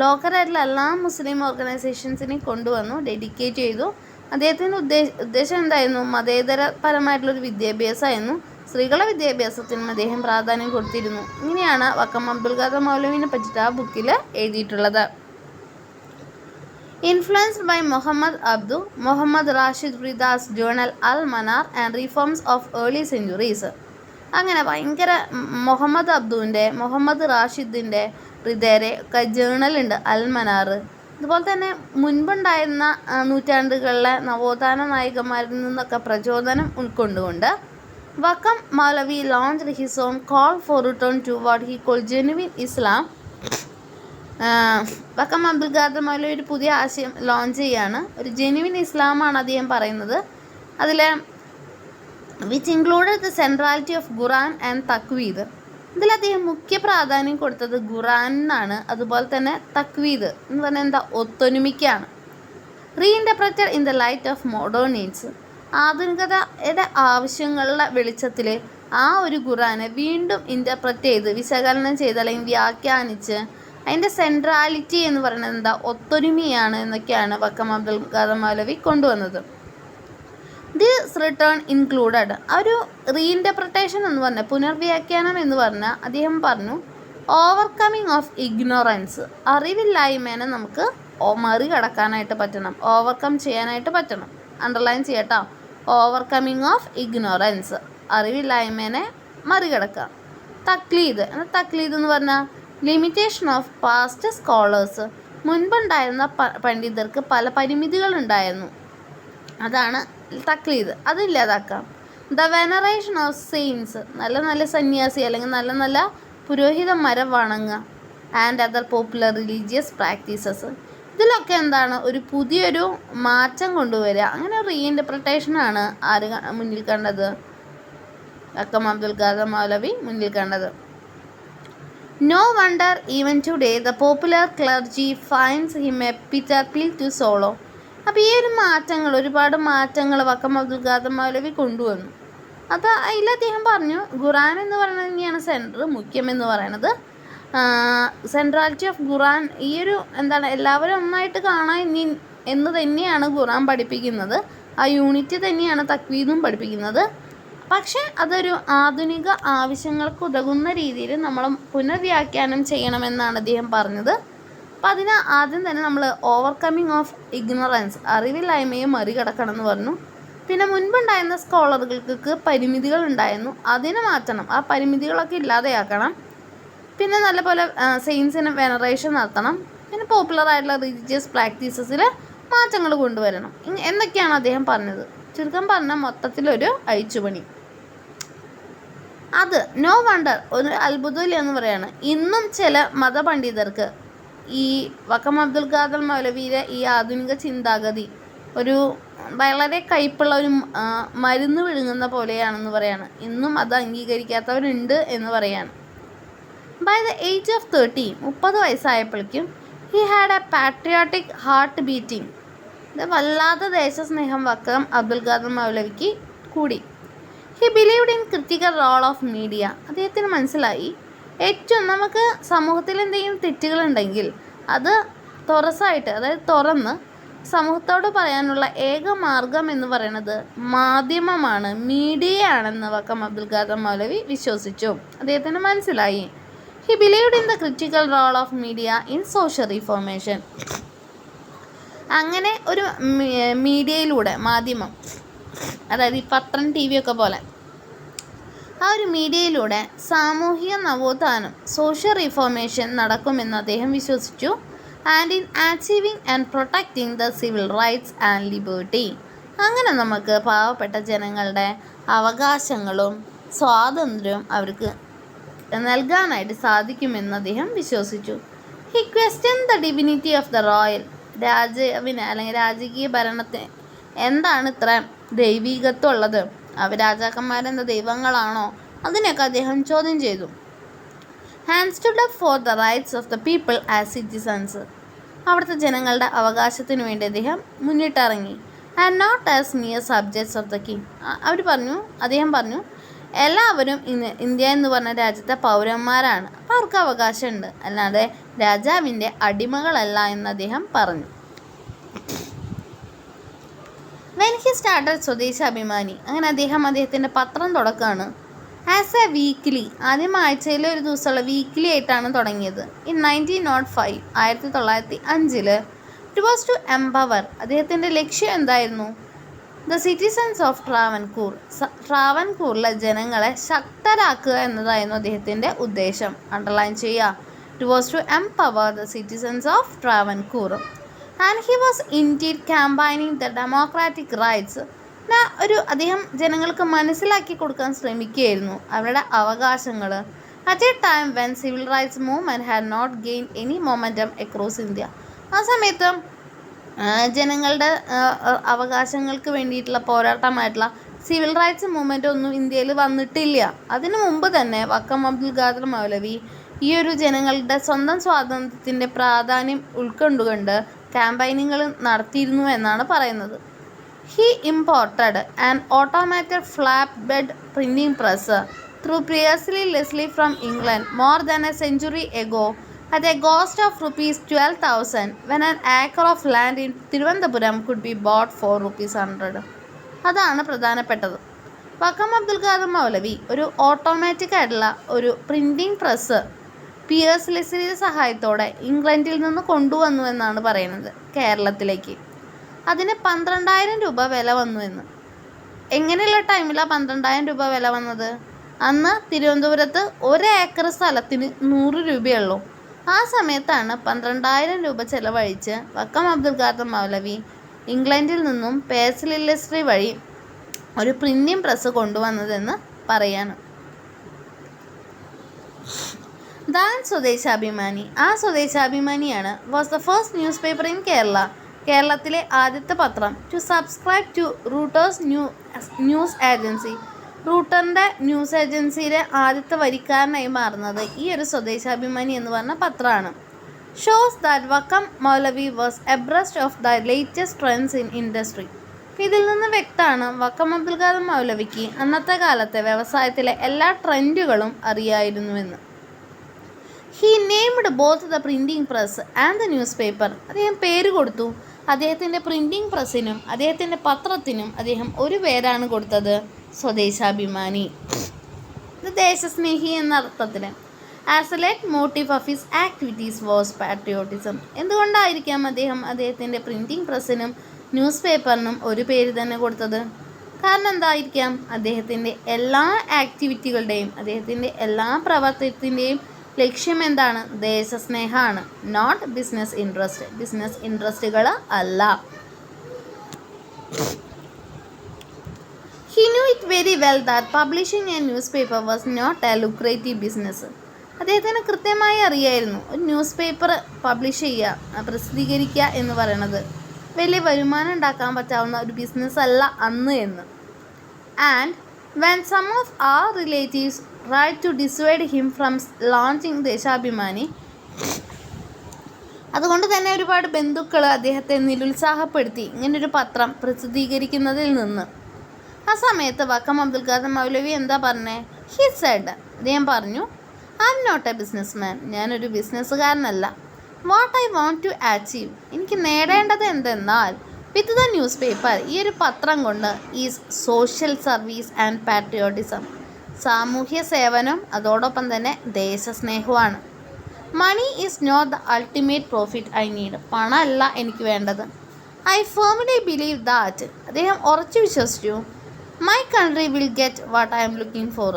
ലോക്കലായിട്ടുള്ള എല്ലാ മുസ്ലിം ഓർഗനൈസേഷൻസിനെയും കൊണ്ടുവന്നു, ഡെഡിക്കേറ്റ് ചെയ്തു. അദ്ദേഹത്തിൻ്റെ ഉദ്ദേശം എന്തായിരുന്നു? മതേതരപരമായിട്ടുള്ളൊരു വിദ്യാഭ്യാസമായിരുന്നു. സ്ത്രീകളുടെ വിദ്യാഭ്യാസത്തിനും അദ്ദേഹം പ്രാധാന്യം കൊടുത്തിരുന്നു. ഇങ്ങനെയാണ് വക്കം അബ്ദുൽ ഖാദർ മൗലവിനെ പറ്റിയിട്ട് ആ ബുക്കിൽ എഴുതിയിട്ടുള്ളത്. Influenced by Muhammad Rashid Rida's journal Al Manar and reforms of early centuries. അങ്ങനെ ഭയങ്കര മുഹമ്മദ് റാഷിദിൻ്റെ റിദയുടെ ഒക്കെ ജേണലുണ്ട്, അൽ മനാർ. അതുപോലെ തന്നെ മുൻപുണ്ടായിരുന്ന നൂറ്റാണ്ടുകളിലെ നവോത്ഥാന നായകന്മാരിൽ നിന്നൊക്കെ പ്രചോദനം ഉൾക്കൊണ്ടുകൊണ്ട് Vakkom Moulavi launched his own call for return to what he call genuine Islam. Vakkom Abdul Khader Moulavi ഒരു പുതിയ ആശയം ലോഞ്ച് ചെയ്യാണ്. ഒരു ജെനുവിൻ ഇസ്ലാമാണ് അദ്ദേഹം പറയുന്നത്. അതിൽ which included the centrality of Quran and തക്വീദ്. ഇതിൽ അദ്ദേഹം മുഖ്യ പ്രാധാന്യം കൊടുത്തത് ഖുറാനാണ്. അതുപോലെ തന്നെ തക്വീദ് എന്ന് പറഞ്ഞാൽ എന്താ? ഒത്തൊരുമിക്കാണ്. Reinterpreted in the light of modern needs. ആധുനികതയുടെ ആവശ്യങ്ങളുടെ വെളിച്ചത്തിൽ ആ ഒരു ഖുറാനെ വീണ്ടും ഇൻ്റർപ്രറ്റ് ചെയ്ത്, വിശകലനം ചെയ്ത് അല്ലെങ്കിൽ വ്യാഖ്യാനിച്ച് അതിൻ്റെ സെൻട്രാലിറ്റി എന്ന് പറയുന്നത് എന്താ, ഒത്തൊരുമയാണ് എന്നൊക്കെയാണ് വക്കം അബ്ദുൽ ഖാദർ മൗലവി കൊണ്ടുവന്നത്. ദിസ് റിട്ടേൺ ഇൻക്ലൂഡഡ് ഒരു റീഇൻ്റർപ്രിട്ടേഷൻ എന്ന് പറഞ്ഞാൽ പുനർവ്യാഖ്യാനം എന്ന് പറഞ്ഞാൽ അദ്ദേഹം പറഞ്ഞു ഓവർകമ്മിങ് ഓഫ് ഇഗ്നോറൻസ്, അറിവില്ലായ്മേനെ നമുക്ക് മറികടക്കാനായിട്ട് പറ്റണം, ഓവർകം ചെയ്യാനായിട്ട് പറ്റണം. അണ്ടർലൈൻ ചെയ്യട്ടോ, ഓവർകമ്മിങ് ഓഫ് ഇഗ്നോറൻസ്, അറിവില്ലായ്മേനെ മറികടക്കുക. തക്ലീദ് എന്ന് പറഞ്ഞാൽ ലിമിറ്റേഷൻ ഓഫ് പാസ്റ്റ് സ്കോളേഴ്സ്, മുൻപുണ്ടായിരുന്ന പണ്ഡിതർക്ക് പല പരിമിതികളുണ്ടായിരുന്നു, അതാണ് തക്ലീദ്, അതില്ലാതാക്കാം. ദ വെനറേഷൻ ഓഫ് സെയിൻസ്, നല്ല സന്യാസി അല്ലെങ്കിൽ നല്ല പുരോഹിതന്മാരെ വണങ്ങുക. And other popular religious practices, ഇതിലൊക്കെ എന്താണ് ഒരു പുതിയൊരു മാറ്റം കൊണ്ടുവരിക. അങ്ങനെ റീഇൻ്റർപ്രിട്ടേഷനാണ് ആര് മുന്നിൽ കണ്ടത്, വക്കം അബ്ദുൽ ഖാദർ മൗലവി മുന്നിൽ കണ്ടത്. No wonder even today the popular clergy finds him a bitter pill to swallow. അപ്പോൾ ഈ ഒരു ഒരുപാട് മാറ്റങ്ങൾ വക്കം അബ്ദുൽ ഖാദർ മൗലവി കൊണ്ടുവന്നു. അത് അതിൽ അദ്ദേഹം പറഞ്ഞു ഖുറാൻ എന്ന് പറയുന്നത് തന്നെയാണ് മുഖ്യം എന്ന് പറയുന്നത്. സെൻട്രാലിറ്റി ഓഫ് ഖുറാൻ, ഈ ഒരു എല്ലാവരും ഒന്നായിട്ട് കാണാൻ എന്ന് തന്നെയാണ് ഖുറാൻ പഠിപ്പിക്കുന്നത്. ആ യൂണിറ്റ് തന്നെയാണ് തക്വീദും പഠിപ്പിക്കുന്നത്. പക്ഷേ അതൊരു ആധുനിക ആവശ്യങ്ങൾക്ക് ഉതകുന്ന രീതിയിൽ നമ്മൾ പുനർവ്യാഖ്യാനം ചെയ്യണമെന്നാണ് അദ്ദേഹം പറഞ്ഞത്. അപ്പം അതിന് ആദ്യം തന്നെ നമ്മൾ ഓവർകമ്മിങ് ഓഫ് ഇഗ്നോറൻസ്, അറിവില്ലായ്മയെ മറികടക്കണം എന്ന് പറഞ്ഞു. പിന്നെ മുൻപുണ്ടായിരുന്ന സ്കോളറുകൾക്ക് പരിമിതികൾ ഉണ്ടായിരുന്നു, അതിനെ മാറ്റണം, ആ പരിമിതികളൊക്കെ ഇല്ലാതെയാക്കണം. പിന്നെ നല്ലപോലെ സെയിൻസിന് വെനറേഷൻ നടത്തണം. പിന്നെ പോപ്പുലറായിട്ടുള്ള റിലീജിയസ് പ്രാക്ടീസസിൽ മാറ്റങ്ങൾ കൊണ്ടുവരണം എന്നൊക്കെയാണ് അദ്ദേഹം പറഞ്ഞത്. ചുരുക്കം പറഞ്ഞാൽ മൊത്തത്തിലൊരു അഴിച്ചുപണി. അത് നോ വണ്ടർ, ഒരു അത്ഭുതമില്ല എന്ന് പറയാണ്. ഇന്നും ചില മതപണ്ഡിതർക്ക് ഈ വക്കം അബ്ദുൽ ഖാദർ മൗലവിയിലെ ഈ ആധുനിക ചിന്താഗതി ഒരു വളരെ കയ്പുള്ള ഒരു മരുന്ന് വിഴുങ്ങുന്ന പോലെയാണെന്ന് പറയാണ്. ഇന്നും അത് അംഗീകരിക്കാത്തവരുണ്ട് എന്ന് പറയാണ്. ബൈ ദ ഏജ് ഓഫ് 30 വയസ്സായപ്പോഴേക്കും he had a patriotic heart beating. ഇത് വല്ലാത്ത ദേശസ്നേഹം വക്കം അബ്ദുൽ ഖാദർ മൗലവിക്ക് കൂടി. He believed in critical role of media. അദ്ദേഹത്തിന് മനസ്സിലായി ഏറ്റവും നമുക്ക് സമൂഹത്തിൽ എന്തെങ്കിലും തെറ്റുകളുണ്ടെങ്കിൽ അത് തുറന്ന് സമൂഹത്തോട് പറയാനുള്ള ഏക മാർഗം എന്ന് പറയുന്നത് മാധ്യമമാണ്, മീഡിയയാണെന്ന് വക്കം അബ്ദുൽ ഖാദർ മൗലവി വിശ്വസിച്ചു. അദ്ദേഹത്തിന് മനസ്സിലായി. He believed in the critical role of media in social reformation. അങ്ങനെ ഒരു മീഡിയയിലൂടെ, മാധ്യമം അതായത് ഈ പത്രം TV ഒക്കെ പോലെ ആ ഒരു മീഡിയയിലൂടെ സാമൂഹിക നവോത്ഥാനം, സോഷ്യൽ റിഫോർമേഷൻ നടക്കുമെന്ന് അദ്ദേഹം വിശ്വസിച്ചു. And in achieving and protecting the civil rights and liberty. അങ്ങനെ നമുക്ക് പാവപ്പെട്ട ജനങ്ങളുടെ അവകാശങ്ങളും സ്വാതന്ത്ര്യവും അവർക്ക് നൽകാനായിട്ട് സാധിക്കുമെന്ന് അദ്ദേഹം വിശ്വസിച്ചു. He question the divinity of the royal. രാജാവിന് അല്ലെങ്കിൽ രാജകീയ ഭരണത്തിന് എന്താണ് ഇത്ര ദൈവികത്വം ഉള്ളത്, രാജാക്കന്മാരെന്താ ദൈവങ്ങളാണോ, അതിനൊക്കെ അദ്ദേഹം ചോദ്യം ചെയ്തു. And stood up for the rights of the people as citizens. അവിടുത്തെ ജനങ്ങളുടെ അവകാശത്തിന് വേണ്ടി അദ്ദേഹം മുന്നിട്ടിറങ്ങി. And not as mere subjects of the king. അദ്ദേഹം പറഞ്ഞു എല്ലാവരും ഇന്ത്യ എന്ന് പറഞ്ഞ രാജ്യത്തെ പൗരന്മാരാണ്, അപ്പോൾ അവർക്ക് അവകാശമുണ്ട്, അല്ലാതെ രാജാവിൻ്റെ അടിമകളല്ല എന്ന് അദ്ദേഹം പറഞ്ഞു. വെൻ ഹി സ്റ്റാർട്ടഡ് സ്വദേശി അഭിമാനി, അങ്ങനെ അദ്ദേഹത്തിൻ്റെ പത്രം തുടക്കമാണ്. ആസ് എ വീക്ക്ലി, ആദ്യം ആഴ്ചയിലെ ഒരു ദിവസമുള്ള വീക്ക്ലി ആയിട്ടാണ് തുടങ്ങിയത്. In 1905, 1905 it was to empower. അദ്ദേഹത്തിൻ്റെ ലക്ഷ്യം എന്തായിരുന്നു? The citizens of Travancore. ട്രാവൻകൂറിലെ ജനങ്ങളെ ശക്തരാക്കുക എന്നതായിരുന്നു അദ്ദേഹത്തിൻ്റെ ഉദ്ദേശം. അണ്ടർലൈൻ ചെയ്യുക. It was to empower the citizens of Travancore. And he was indeed campaigning the democratic rights. അദ്ദേഹം ജനങ്ങൾക്ക് മനസ്സിലാക്കി കൊടുക്കാൻ ശ്രമിക്കുകയായിരുന്നു അവരുടെ അവകാശങ്ങൾ. At a time when civil rights movement had not gain any momentum across India. ആ സമയത്ത് ജനങ്ങളുടെ അവകാശങ്ങൾക്ക് വേണ്ടിയിട്ടുള്ള പോരാട്ടമായിട്ടുള്ള സിവിൽ റൈറ്റ്സ് മൂവ്മെൻ്റ് ഒന്നും ഇന്ത്യയിൽ വന്നിട്ടില്ല. അതിനു മുമ്പ് തന്നെ വക്കം അബ്ദുൽ ഖാദർ മൗലവി ഈ ഒരു ജനങ്ങളുടെ സ്വന്തം സ്വാതന്ത്ര്യത്തിൻ്റെ പ്രാധാന്യം ഉൾക്കൊണ്ടുകൊണ്ട് ക്യാമ്പയിനുകൾ നടത്തിയിരുന്നു എന്നാണ് പറയുന്നത്. He imported an automated flatbed printing press through Priestley Leslie from England more than a century ago at a cost of rupees 12,000 when an acre of land in Thiruvananthapuram could be bought for rupees 100. അതാണ് പ്രധാനപ്പെട്ടത്. വക്കം അബ്ദുൽ ഖാദർ മൗലവി ഒരു automatic ആയിട്ടുള്ള ഒരു printing press Pierce ലെസ്ലിയുടെ സഹായത്തോടെ ഇംഗ്ലണ്ടിൽ നിന്ന് കൊണ്ടുവന്നു എന്നാണ് പറയുന്നത് കേരളത്തിലേക്ക്. അതിന് 12,000 രൂപ വില വന്നു എന്ന്. എങ്ങനെയുള്ള ടൈമിലാണ് 12,000 രൂപ വില വന്നത്? അന്ന് തിരുവനന്തപുരത്ത് 1 ഏക്കർ സ്ഥലത്തിന് 100 രൂപയുള്ളൂ. ആ സമയത്താണ് 12,000 രൂപ ചെലവഴിച്ച് വക്കം അബ്ദുൽ ഖാദർ മൗലവി ഇംഗ്ലണ്ടിൽ നിന്നും പേഴ്സ് ലെസ്ലി വഴി ഒരു പ്രിൻറ്റിംഗ് പ്രസ് കൊണ്ടുവന്നതെന്ന് പറയാണ്. ദാൻ സ്വദേശാഭിമാനി. ആ സ്വദേശാഭിമാനിയാണ് was the first newspaper in Kerala. കേരളത്തിലെ ആദ്യത്തെ പത്രം to subscribe to Reuters news agency. റൂട്ടറിൻ്റെ ന്യൂസ് ഏജൻസിയിലെ ആദ്യത്തെ വരിക്കാരനായി മാറുന്നത് ഈ ഒരു സ്വദേശാഭിമാനി എന്ന് പറഞ്ഞ പത്രമാണ്. Shows that Vakkom Moulavi was abreast of the latest trends in industry. ഇതിൽ നിന്ന് വ്യക്തമാണ് വക്കം അബ്ദുൽ ഖാദർ മൗലവിക്ക് അന്നത്തെ കാലത്തെ വ്യവസായത്തിലെ എല്ലാ ട്രെൻഡുകളും അറിയായിരുന്നുവെന്ന്. He named both the printing press and the newspaper. അദ്ദേഹം പേര് കൊടുത്തു. അദ്ദേഹത്തിൻ്റെ പ്രിൻറ്റിംഗ് പ്രസ്സിനും അദ്ദേഹത്തിൻ്റെ പത്രത്തിനും അദ്ദേഹം ഒരു പേരാണ് കൊടുത്തത്, സ്വദേശാഭിമാനി. ഇത് ദേശസ്നേഹി എന്ന അർത്ഥത്തിൽ. As a leitmotif of his activities was patriotism. എന്തുകൊണ്ടായിരിക്കാം അദ്ദേഹത്തിൻ്റെ പ്രിൻറ്റിംഗ് പ്രസ്സിനും ന്യൂസ് പേപ്പറിനും ഒരു പേര് തന്നെ കൊടുത്തത്? കാരണം എന്തായിരിക്കാം? അദ്ദേഹത്തിൻ്റെ എല്ലാ ആക്ടിവിറ്റികളുടെയും അദ്ദേഹത്തിൻ്റെ എല്ലാ പ്രവർത്തനത്തിൻ്റെയും ലക്ഷ്യം എന്താണ്? ദേശസ്നേഹമാണ്, നോട്ട് ബിസിനസ് ഇൻട്രസ്റ്റ്. ബിസിനസ് ഇൻട്രസ്റ്റുകൾ അല്ല. He knew it very well that publishing a newspaper was not a lucrative business. അദ്ദേഹത്തിന് കൃത്യമായി അറിയായിരുന്നു ഒരു ന്യൂസ് പേപ്പർ പബ്ലിഷ് ചെയ്യുക, പ്രസിദ്ധീകരിക്കുക എന്ന് പറയുന്നത് വലിയ വരുമാനം ഉണ്ടാക്കാൻ പറ്റാവുന്ന ഒരു ബിസിനസ് അല്ല അന്ന് എന്ന്. And when some of our relatives tried to dissuade him from launching Deshabhimani, അതുകൊണ്ട് തന്നെ ഒരുപാട് ബന്ധുക്കൾ അദ്ദേഹത്തെ നിരുത്സാഹപ്പെടുത്തി ഇങ്ങനൊരു പത്രം പ്രസിദ്ധീകരിക്കുന്നതിൽ നിന്ന്. ആ സമയത്ത് വക്കം അബ്ദുൽ ഖാദർ മൗലവി എന്താ പറഞ്ഞേ? ഹി സെഡ്, അദ്ദേഹം പറഞ്ഞു, I'm not a businessman. ഞാനൊരു ബിസിനസ്സുകാരനല്ല. What I want to achieve, എനിക്ക് നേടേണ്ടത് എന്തെന്നാൽ വിത്ത് ദ ന്യൂസ് പേപ്പർ, ഈ ഒരു പത്രം കൊണ്ട്, is social service and patriotism, സാമൂഹ്യ സേവനം അതോടൊപ്പം തന്നെ ദേശസ്നേഹമാണ്. Money is not the ultimate profit I need. പണമല്ല എനിക്ക് വേണ്ടത്. ഐ ഫേംലി ബിലീവ് ദാറ്റ്, അദ്ദേഹം ഉറച്ചു വിശ്വസിച്ചു, my country will get what I'm looking for.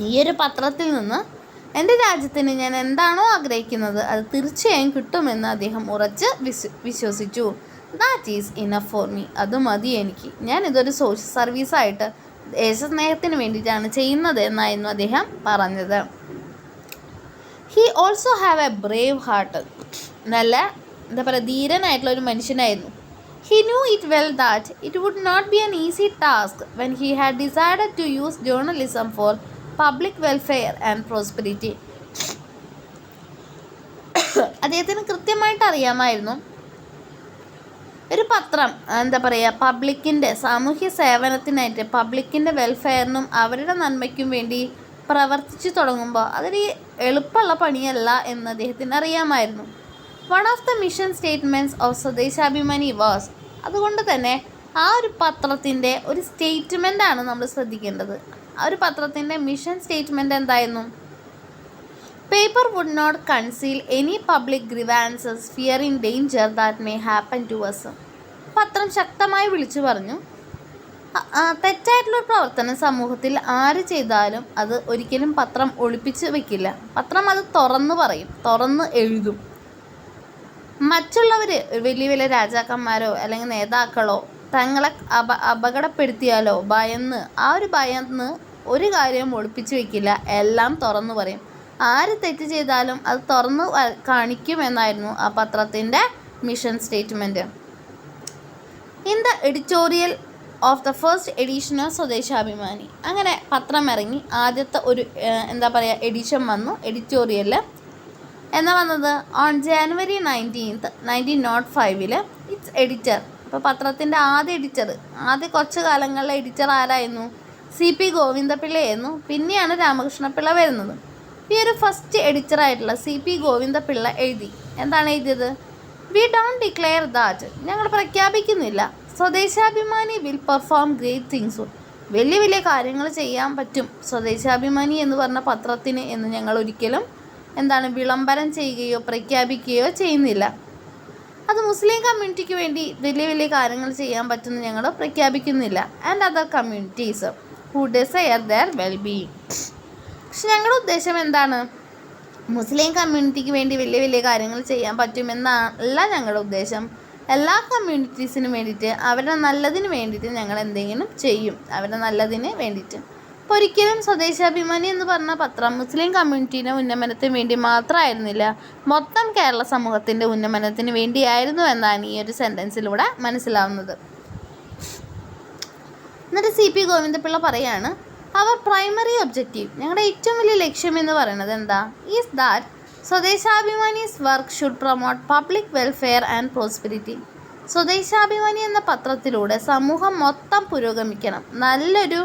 ഈ ഒരു പത്രത്തിൽ നിന്ന് എൻ്റെ രാജ്യത്തിന് ഞാൻ എന്താണോ ആഗ്രഹിക്കുന്നത് അത് തീർച്ചയായും കിട്ടുമെന്ന് അദ്ദേഹം ഉറച്ച് വിശ്വസിച്ചു. That is enough for me. അത് മതി എനിക്ക്. ഞാനിതൊരു സോഷ്യൽ സർവീസായിട്ട് ദേശസ്നേഹത്തിന് വേണ്ടിയിട്ടാണ് ചെയ്യുന്നത് എന്നായിരുന്നു അദ്ദേഹം പറഞ്ഞത്. He also have A Brave heart. നല്ല എന്താ പറയുക, ധീരനായിട്ടുള്ള ഒരു മനുഷ്യനായിരുന്നു. He knew it well that it would not be an easy task when he had decided to use journalism for public welfare and prosperity. അദ്ദേഹത്തിന് കൃത്യമായിട്ട് അറിയാമായിരുന്നു ഒരു പത്രം എന്താ പറയുക, പബ്ലിക്കിൻ്റെ സാമൂഹ്യ സേവനത്തിനായിട്ട്, പബ്ലിക്കിൻ്റെ വെൽഫെയറിനും അവരുടെ നന്മയ്ക്കും വേണ്ടി പ്രവർത്തിച്ചു തുടങ്ങുമ്പോൾ അതൊരു എളുപ്പമുള്ള പണിയല്ല എന്ന് അദ്ദേഹത്തിന് അറിയാമായിരുന്നു. One of the mission statements of Swadeshabhimani was, അതുകൊണ്ട് തന്നെ ആ ഒരു പത്രത്തിൻ്റെ ഒരു സ്റ്റേറ്റ്മെൻറ്റാണ് നമ്മൾ ശ്രദ്ധിക്കേണ്ടത്. ആ ഒരു പത്രത്തിൻ്റെ മിഷൻ സ്റ്റേറ്റ്മെൻറ്റ് എന്തായിരുന്നു? Paper would not conceal any public grievances fearing danger that may happen to us. പത്രം ശക്തമായി വിളിച്ചു പറഞ്ഞു, തെറ്റായിട്ടുള്ള പ്രവർത്തനം സമൂഹത്തിൽ ആര് ചെയ്താലും അത് ഒരിക്കലും പത്രം ഒളിപ്പിച്ച് വെക്കില്ല. പത്രം അത് തുറന്ന് പറയും, തുറന്ന് എഴുതും. മറ്റുള്ളവർ വലിയ വലിയ രാജാക്കന്മാരോ അല്ലെങ്കിൽ നേതാക്കളോ തങ്ങളെ അപകടപ്പെടുത്തിയാലോ ഭയന്ന് ഒരു കാര്യവും ഒളിപ്പിച്ച് വയ്ക്കില്ല, എല്ലാം തുറന്നു പറയും. ആര് തെറ്റ് ചെയ്താലും അത് തുറന്ന് കാണിക്കുമെന്നായിരുന്നു ആ പത്രത്തിൻ്റെ mission statement. In the editorial of the first edition of Swadeshabhimani, അങ്ങനെ പത്രം ഇറങ്ങി. ആദ്യത്തെ ഒരു എന്താ പറയുക എഡിഷൻ വന്നു. എഡിറ്റോറിയലിൽ എന്നാ വന്നത്? On January 19th 1905 it's editor. അപ്പോൾ പത്രത്തിൻ്റെ ആദ്യ കുറച്ച് കാലങ്ങളിലെ എഡിറ്റർ ആരായിരുന്നു? CP ഗോവിന്ദപിള്ളയായിരുന്നു. പിന്നെയാണ് രാമകൃഷ്ണപിള്ള വരുന്നത്. ഈ ഒരു ഫസ്റ്റ് എഡിറ്ററായിട്ടുള്ള CP ഗോവിന്ദപിള്ള എഴുതി. എന്താണ് എഴുതിയത്? വി ഡോണ്ട് ഡിക്ലെയർ ദാറ്റ്, ഞങ്ങൾ പ്രഖ്യാപിക്കുന്നില്ല, Swadeshabhimani will perform great things, വലിയ വലിയ കാര്യങ്ങൾ ചെയ്യാൻ പറ്റും സ്വദേശാഭിമാനി എന്ന് പറഞ്ഞ പത്രത്തിന് എന്ന് ഞങ്ങൾ ഒരിക്കലും വിളംബരം ചെയ്യുകയോ പ്രഖ്യാപിക്കുകയോ ചെയ്യുന്നില്ല. അത് മുസ്ലിം കമ്മ്യൂണിറ്റിക്ക് വേണ്ടി വലിയ വലിയ കാര്യങ്ങൾ ചെയ്യാൻ പറ്റുമെന്ന് ഞങ്ങൾ പ്രഖ്യാപിക്കുന്നില്ല. And other communities who desire their wellbeing. പക്ഷെ ഞങ്ങളുടെ ഉദ്ദേശം എന്താണ്? മുസ്ലിം കമ്മ്യൂണിറ്റിക്ക് വേണ്ടി വലിയ വലിയ കാര്യങ്ങൾ ചെയ്യാൻ പറ്റുമെന്നല്ല ഞങ്ങളുടെ ഉദ്ദേശം. എല്ലാ കമ്മ്യൂണിറ്റീസിനും വേണ്ടിയിട്ട്, അവരുടെ നല്ലതിന് വേണ്ടിയിട്ട് ഞങ്ങൾ എന്തെങ്കിലും ചെയ്യും, അവരുടെ നല്ലതിന് വേണ്ടിയിട്ട്. അപ്പോൾ ഒരിക്കലും സ്വദേശാഭിമാനി എന്ന് പറഞ്ഞ പത്രം മുസ്ലിം കമ്മ്യൂണിറ്റീൻ്റെ ഉന്നമനത്തിന് വേണ്ടി മാത്രമായിരുന്നില്ല, മൊത്തം കേരള സമൂഹത്തിൻ്റെ ഉന്നമനത്തിന് വേണ്ടിയായിരുന്നു എന്നാണ് ഈ ഒരു സെൻറ്റൻസിലൂടെ മനസ്സിലാവുന്നത്. എന്നിട്ട് CP ഗോവിന്ദപിള്ള പറയാണ്, അവർ പ്രൈമറി ഒബ്ജക്റ്റീവ്, ഞങ്ങളുടെ ഏറ്റവും വലിയ ലക്ഷ്യം എന്ന് പറയുന്നത് എന്താ? Is that Swadeshabhimani's work should promote public welfare and prosperity. Swadeshabhimani എന്ന പത്രത്തിലൂടെ സമൂഹം മൊത്തം പുരോഗമിക്കണം, നല്ലൊരു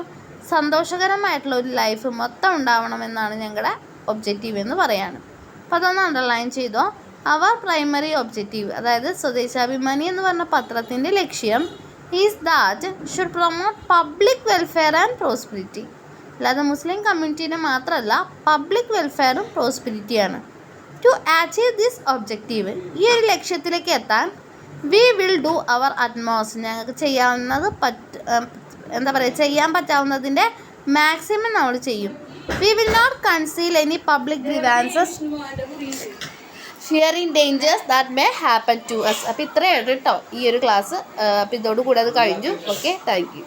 സന്തോഷകരമായിട്ടുള്ള ഒരു ലൈഫ് മൊത്തം ഉണ്ടാവണമെന്നാണ് ഞങ്ങളുടെ ഒബ്ജക്റ്റീവ് എന്ന് പറയാണ്. അപ്പോൾ അതൊന്ന് അണ്ടർലൈൻ ചെയ്തോ. അവർ പ്രൈമറി ഒബ്ജക്റ്റീവ്, അതായത് സ്വദേശാഭിമാനി എന്ന് പറഞ്ഞ പത്രത്തിൻ്റെ ലക്ഷ്യം is that should promote public welfare and prosperity. അല്ലാതെ മുസ്ലിം കമ്മ്യൂണിറ്റീനെ മാത്രമല്ല, പബ്ലിക് വെൽഫെയറും പ്രോസ്പെരിറ്റിയാണ്. ടു അച്ചീവ് ദിസ് ഒബ്ജക്റ്റീവ്, ഈ ഒരു ലക്ഷ്യത്തിലേക്ക് എത്താൻ we will do our utmost, ഞങ്ങൾക്ക് ചെയ്യാവുന്നത് ചെയ്യാൻ പറ്റാവുന്നതിൻ്റെ മാക്സിമം നമ്മൾ ചെയ്യും. We will not conceal any public grievances fearing dangers that may happen to us. അപ്പോൾ ഇത്രയാണ് കേട്ടോ ഈ ഒരു ക്ലാസ്. അപ്പോൾ ഇതോടുകൂടി അത് കഴിഞ്ഞു. Okay, thank you.